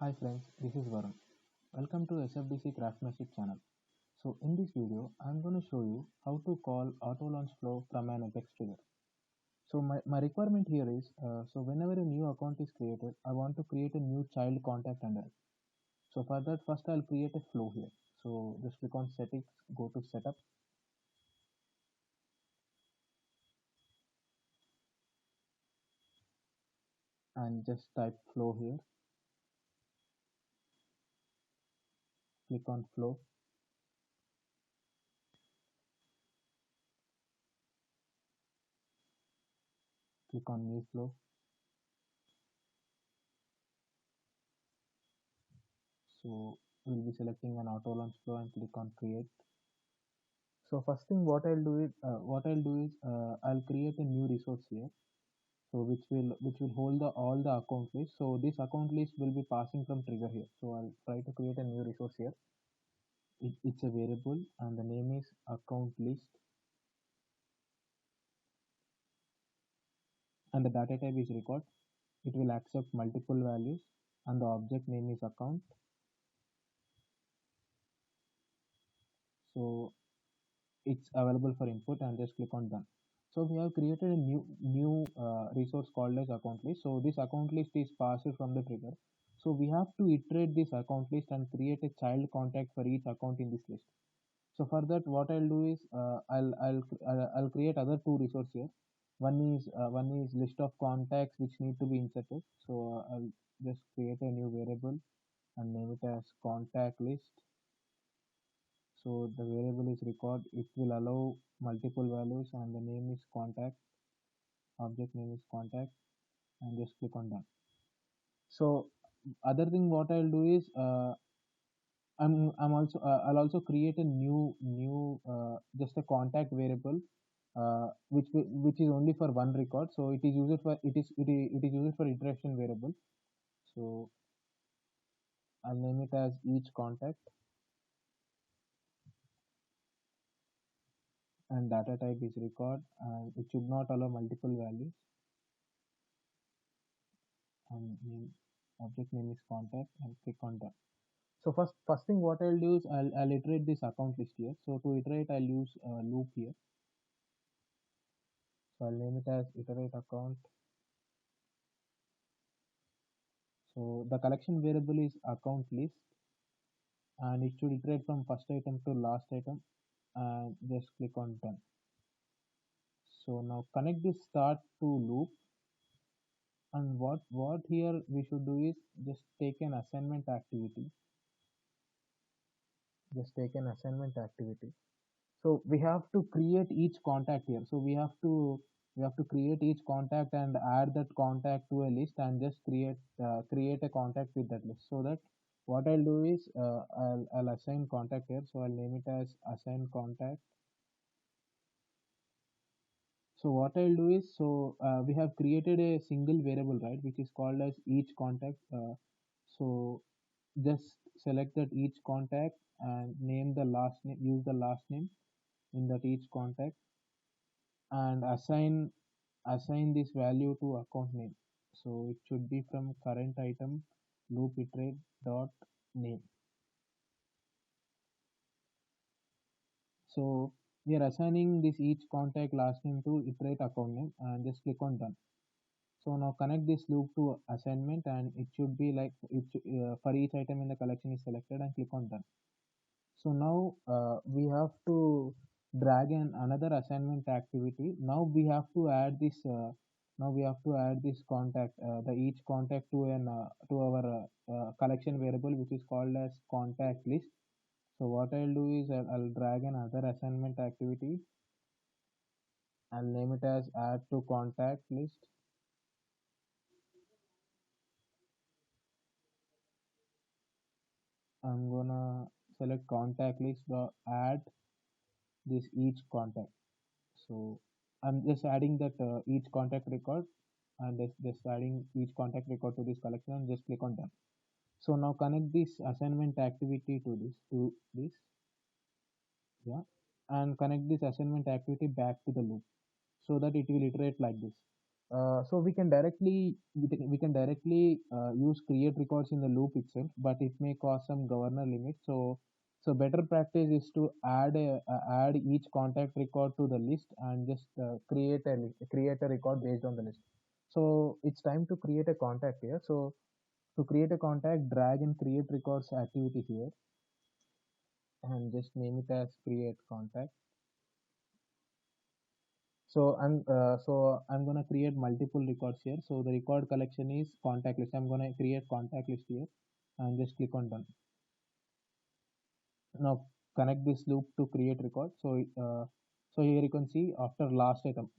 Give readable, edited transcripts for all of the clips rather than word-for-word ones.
Hi friends, this is Varun. Welcome to SFDC Craftsmanship channel. So in this video, I'm going to show you how to call auto launch flow from an Apex trigger. So my requirement here is, so whenever a new account is created, I want to create a new child contact under it. So for that, first I'll create a flow here. So just click on settings, go to setup and just type flow here. Click on flow, click on new flow. So we'll be selecting an auto launch flow and click on create. So first thing what I'll do is I'll create a new resource here. So which will hold all the account list. So this account list will be passing from trigger here. So I'll try to create a new resource here. It's a variable and the name is account list and the data type is record. It will accept multiple values and the object name is account. So it's available for input and just click on done. So we have created a new resource called as account list. So this account list is passed from the trigger. So we have to iterate this account list and create a child contact for each account in this list. So for that, what I'll do is I'll create other two resources here. One is list of contacts which need to be inserted. So I'll just create a new variable and name it as contact list. So the variable is record. It will allow multiple values and the name is contact. Object name is contact and just click on done. So other thing what I'll do is I'll also create a new just a contact variable which is only for one record. So it is used for iteration variable. So I'll name it as each contact and data type is record and it should not allow multiple values and object name is contact and click on done. So first thing what I'll do is I'll iterate this account list here. So to iterate I'll use loop here. So I'll name it as iterate account. So the collection variable is account list and it should iterate from first item to last item and just click on done. So now connect this start to loop and what here we should do is just take an assignment activity. Just take an assignment activity. So we have to create each contact here. So we have to create each contact and add that contact to a list and just create a contact with that list. So that what I'll do is I'll assign contact here. So I'll name it as assign contact. So what I'll do is we have created a single variable, right, which is called as each contact. So just select that each contact and name the last name, use the last name in that each contact and assign this value to account name. So it should be from current item loop iterate dot name. So we are assigning this each contact last name to iterate account name and just click on done. So now connect this loop to assignment and it should be like for each item in the collection is selected and click on done. So now we have to drag in another assignment activity. Now we have to add this contact, the each contact to our collection variable, which is called as contact list. So what I'll do is I'll drag another assignment activity. I'll name it as add to contact list. I'm gonna select contact list dot add this each contact. So I'm just adding that each contact record and just adding each contact record to this collection and just click on done. So now connect this assignment activity to this, yeah, and connect this assignment activity back to the loop so that it will iterate like this. So we can directly use create records in the loop itself, but it may cause some governor limit. So better practice is to add each contact record to the list and just create a record based on the list. So it's time to create a contact here. So to create a contact, drag and create records activity here and just name it as create contact. So I'm gonna create multiple records here. So the record collection is contact list. I'm gonna create contact list here and just click on done. Now connect this loop to create record. So here you can see after last item,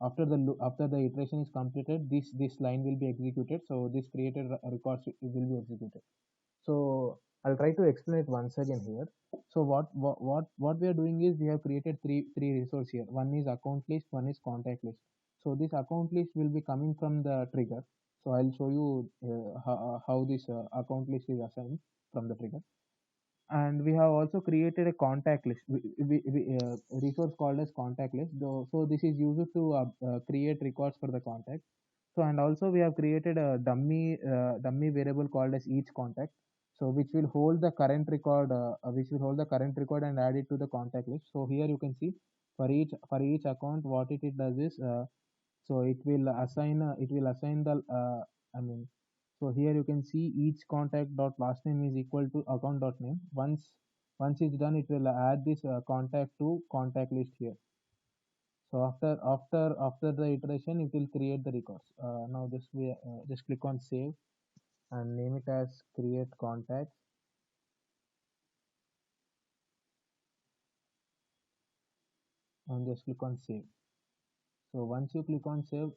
after the iteration is completed, this line will be executed. So this created records will be executed. So I'll try to explain it once again here. So what we are doing is we have created three resources here. One is account list, one is contact list. So this account list will be coming from the trigger. So I'll show you how this account list is assigned from the trigger. And we have also created a contact list, resource called as contact list. So this is used to create records for the contact. So and also we have created a dummy variable called as each contact. So which will hold the current record and add it to the contact list. So here you can see for each account what it does is so it will assign the I mean so here you can see each contact dot last name is equal to account dot name. Once it's done, it will add this contact to contact list here. So after the iteration, it will create the records. Now just click on save and name it as create contacts and just click on save. So once you click on save,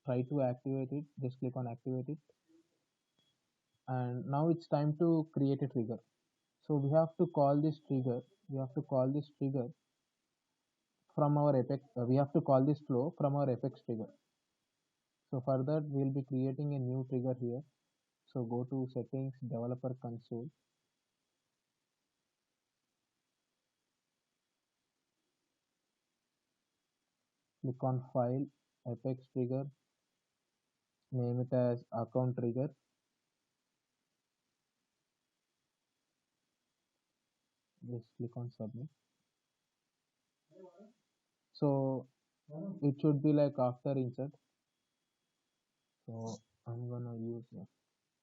try to activate it. Just click on activate it, and now it's time to create a trigger. So we have to call this trigger. We have to call this trigger from our Apex. We have to call this flow from our Apex trigger. So for that, we'll be creating a new trigger here. So go to settings, developer console, click on file, Apex trigger, name it as account trigger. Just click on submit. So it should be like after insert. So I'm gonna use a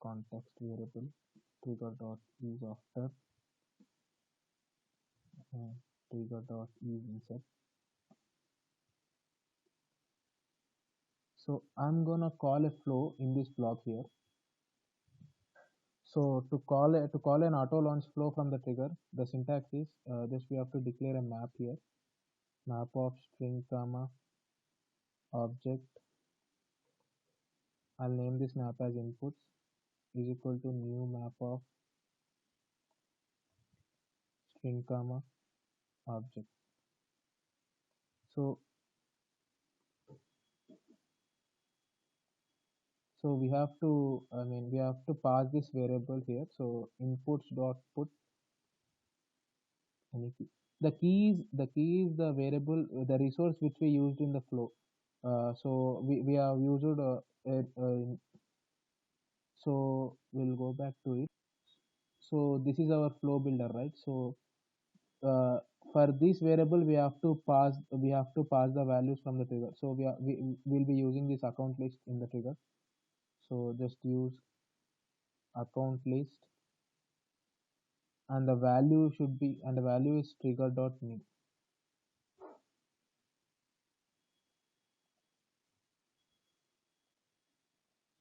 context variable trigger dot use after trigger dot use insert. So I'm gonna call a flow in this block here. So to call an auto launch flow from the trigger, the syntax is just we have to declare a map here, map of string comma object. I'll name this map as inputs is equal to new map of string comma object. So so we have to pass this variable here. So inputs dot put any key. The key is the variable, the resource which we used in the flow. So we have used so we'll go back to it. So this is our flow builder, right? So uh, for this variable we have to pass the values from the trigger. So we will be using this account list in the trigger. So just use account list, and the value is trigger dot new.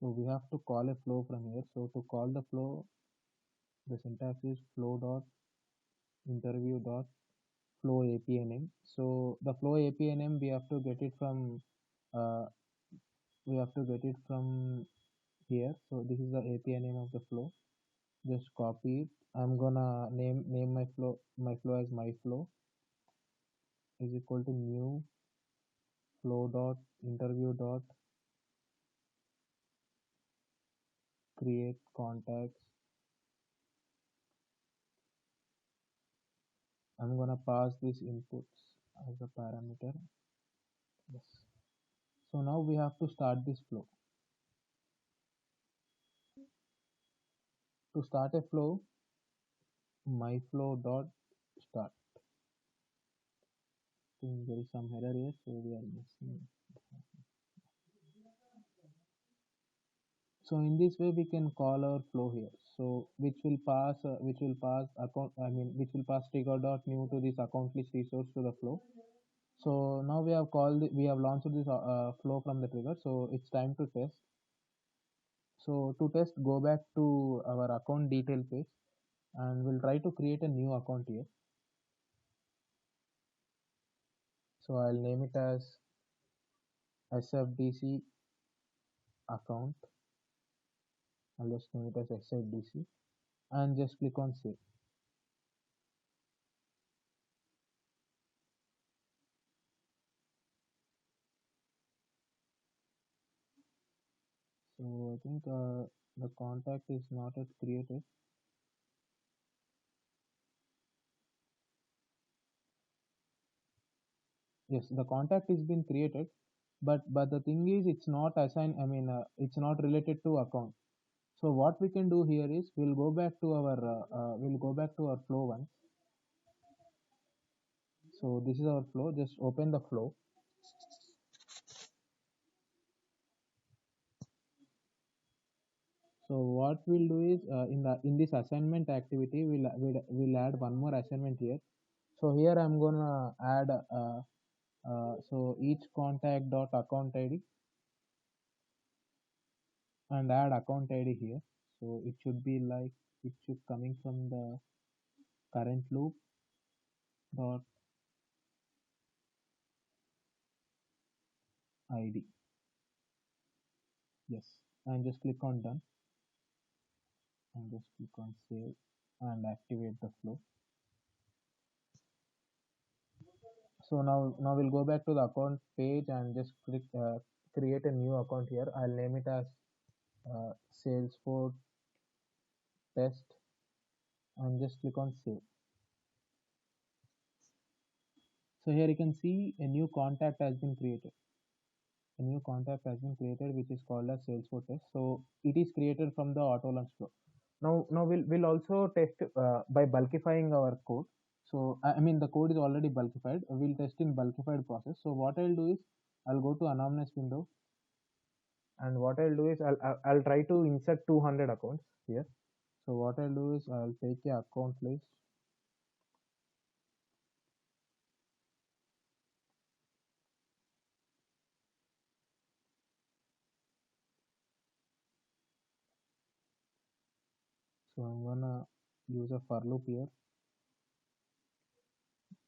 So we have to call a flow from here. So to call the flow, the syntax is flow dot interview dot flow API name. So the flow API name uh, we have to get it from here. So this is the API name of the flow. Just copy it. I'm gonna name my flow as my flow is equal to new flow dot interview dot create contacts. I'm gonna pass these inputs as a parameter. Yes. So now we have to start this flow. To start a flow, my flow dot start. I think there is some error here, so we are missing. So in this way we can call our flow here. So which will pass account, I mean which will pass trigger dot new to this account list resource to the flow. So now we have launched this flow from the trigger. So it's time to test. So to test, go back to our account detail page and we'll try to create a new account here. So I'll name it as SFDC account. I'll just name it as SFDC and just click on save. So I think the contact is not yet created. Yes, the contact is been created, but the thing is it's not assigned. I mean, it's not related to account. So what we can do here is we'll go back to our flow once. So this is our flow. Just open the flow. So what we'll do is in this assignment activity we'll add one more assignment here. So here I'm gonna add so each contact dot account ID and add account ID here. So it should be like it should coming from the current loop dot ID. Yes, and just click on done and just click on save and activate the flow. So now we'll go back to the account page and just click create a new account here. I'll name it as Salesforce test and just click on save. So here you can see a new contact has been created. A new contact has been created which is called as Salesforce test. So it is created from the auto launch flow. Now we'll also test by bulkifying our code. So I mean the code is already bulkified. We'll test in bulkified process. So what I'll do is I'll go to anonymous window and what I'll do is I'll try to insert 200 accounts here. So what I'll do is I'll take a account list. So I'm gonna use a for loop here.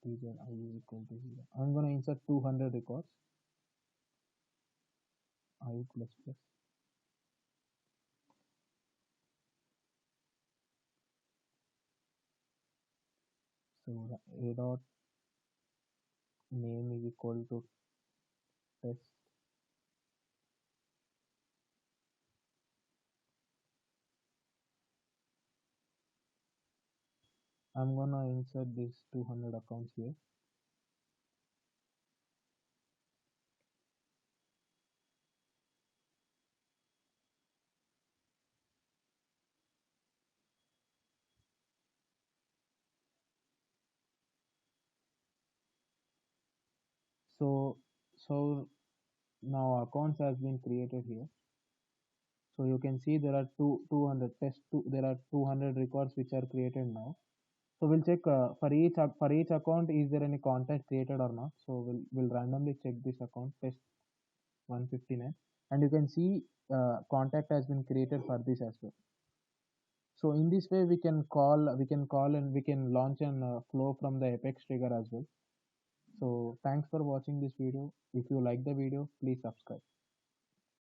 Teacher I is equal to 0. I'm gonna insert 200 records. I plus plus. So the a dot name is equal to test. I'm gonna insert this 200 accounts here. So so now accounts has been created here. So you can see there are 200 test two, there are 200 records which are created now. So we'll check for each account is there any contact created or not. So we'll randomly check this account test 159 and you can see contact has been created for this as well. So in this way we can call and we can launch an flow from the Apex trigger as well. So thanks for watching this video. If you like the video, please subscribe.